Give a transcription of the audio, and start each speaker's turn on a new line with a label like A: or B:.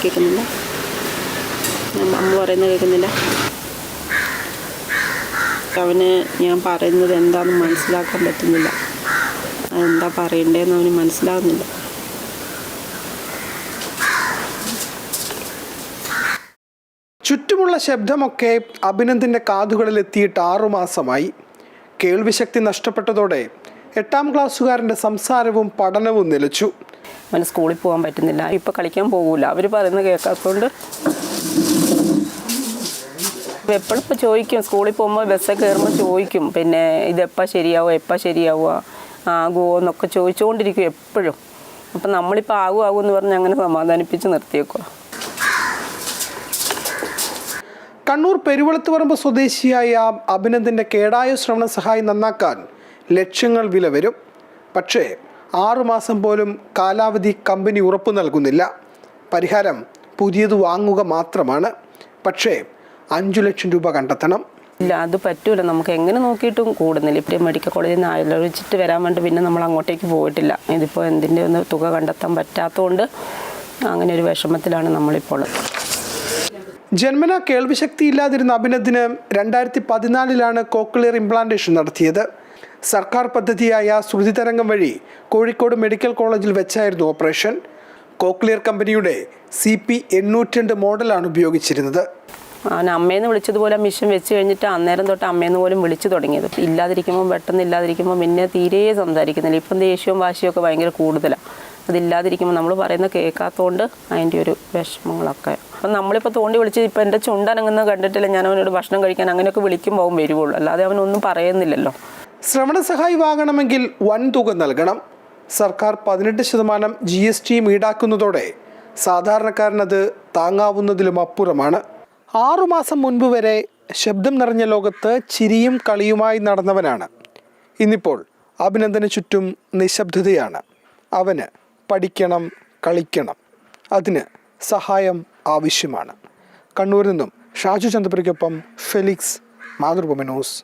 A: കേൾക്കുന്നില്ല, അമ്മ പറയുന്നത് കേൾക്കുന്നില്ല. അവന് ഞാൻ പറയുന്നത് എന്താണെന്ന് മനസ്സിലാക്കാൻ പറ്റുന്നില്ല. അതെന്താ പറയണ്ടേന്ന് അവന് മനസ്സിലാകുന്നില്ല.
B: ചുറ്റുമുള്ള ശബ്ദമൊക്കെ അഭിനന്ദിൻ്റെ കാതുകളിൽ എത്തിയിട്ട് 6 മാസമായി. കേൾവിശക്തി നഷ്ടപ്പെട്ടതോടെ 8ാം ക്ലാസ്സുകാരൻ്റെ സംസാരവും പഠനവും നിലച്ചു.
A: അവന് സ്കൂളിൽ പോകാൻ പറ്റുന്നില്ല, ഇപ്പം കളിക്കാൻ പോകില്ല, അവർ പറയുന്നത് കേൾക്കാത്തതുകൊണ്ട്. എപ്പോഴും ചോദിക്കും, സ്കൂളിൽ പോകുമ്പോൾ ബസ്സൊക്കെ കയറുമ്പോൾ ചോദിക്കും, പിന്നെ ഇതെപ്പോൾ ശരിയാവുക ആകുമോ എന്നൊക്കെ ചോദിച്ചുകൊണ്ടിരിക്കും എപ്പോഴും. അപ്പം നമ്മളിപ്പോൾ ആകുമെന്ന് പറഞ്ഞ് അങ്ങനെ സമാധാനിപ്പിച്ച് നിർത്തിയേക്കുക.
B: കണ്ണൂർ പെരുവളത്തുപറമ്പ് സ്വദേശിയായ അഭിനന്ദിൻ്റെ കേടായ ശ്രവണ സഹായി നന്നാക്കാൻ ലക്ഷങ്ങൾ വില വരും. പക്ഷേ 6 മാസം പോലും കാലാവധി കമ്പനി ഉറപ്പു നൽകുന്നില്ല. പരിഹാരം പുതിയത് വാങ്ങുക മാത്രമാണ്. പക്ഷേ 5 ലക്ഷം രൂപ കണ്ടെത്തണം.
A: ഇല്ല, അത് പറ്റൂല. നമുക്ക് എങ്ങനെ നോക്കിയിട്ടും കൂടുന്നില്ല. ഇപ്പോൾ മെഡിക്കൽ കോളേജിൽ നിന്ന് ആലോചിച്ചിട്ട് വരാൻ വേണ്ടി പിന്നെ നമ്മൾ അങ്ങോട്ടേക്ക് പോയിട്ടില്ല. ഇതിപ്പോൾ എന്തിൻ്റെ ഒന്ന് തുക കണ്ടെത്താൻ പറ്റാത്തതുകൊണ്ട് അങ്ങനെ ഒരു വിഷമത്തിലാണ് നമ്മളിപ്പോൾ.
B: ജന്മന കേൾവിശക്തി ഇല്ലാതിരുന്ന അഭിനന്ദിന് 2014 കോക്ലിയർ ഇംപ്ലാന്റേഷൻ നടത്തിയത്. സർക്കാർ പദ്ധതിയായ ശ്രുതിതരംഗം വഴി കോഴിക്കോട് മെഡിക്കൽ കോളേജിൽ വെച്ചായിരുന്നു ഓപ്പറേഷൻ. കോക്ലിയർ കമ്പനിയുടെ CP802 മോഡലാണ് ഉപയോഗിച്ചിരുന്നത്.
A: അമ്മേന്ന് വിളിച്ചതുപോലെ മിഷൻ വെച്ച് കഴിഞ്ഞിട്ട് അന്നേരം തൊട്ട് അമ്മേന്ന് പോലും വിളിച്ചു തുടങ്ങിയത്. പെട്ടെന്ന് ഇല്ലാതിരിക്കുമ്പോൾ പിന്നെ തീരെ സംസാരിക്കുന്നില്ല. ഇപ്പം ദേഷ്യവും വാശിയൊക്കെ ഭയങ്കര കൂടുതലാണ്. അതില്ലാതിരിക്കുമ്പോൾ നമ്മൾ പറയുന്നത് കേൾക്കാത്തതുകൊണ്ട് അതിൻ്റെ ഒരു വിഷമങ്ങളൊക്കെ. അപ്പം നമ്മളിപ്പോൾ തോണ്ടി വിളിച്ച് ഇപ്പോൾ എൻ്റെ ചുണ്ടനങ്ങുന്നത് കണ്ടിട്ടില്ല, ഞാൻ അവനോട് ഭക്ഷണം കഴിക്കാൻ അങ്ങനെയൊക്കെ വിളിക്കുമ്പോൾ അവൻ വരുവുള്ളൂ, അല്ലാതെ അവനൊന്നും പറയുന്നില്ലല്ലോ.
B: ശ്രവണ സഹായി വാങ്ങണമെങ്കിൽ വൻ തുക നൽകണം. സർക്കാർ 18% GSTയും ഈടാക്കുന്നതോടെ സാധാരണക്കാരനത് താങ്ങാവുന്നതിലും അപ്പുറമാണ്. 6 മാസം മുൻപ് വരെ ശബ്ദം നിറഞ്ഞ ലോകത്ത് ചിരിയും കളിയുമായി നടന്നവനാണ്. ഇന്നിപ്പോൾ അഭിനന്ദന് ചുറ്റും നിശബ്ദതയാണ്. അവന് പഠിക്കണം, കളിക്കണം. അതിന് സഹായം ആവശ്യമാണ്. കണ്ണൂരിൽ നിന്നും ഷാജു ചന്ദ്രപുരയ്ക്കൊപ്പം ഫെലിക്സ്, മാതൃഭൂമി ന്യൂസ്.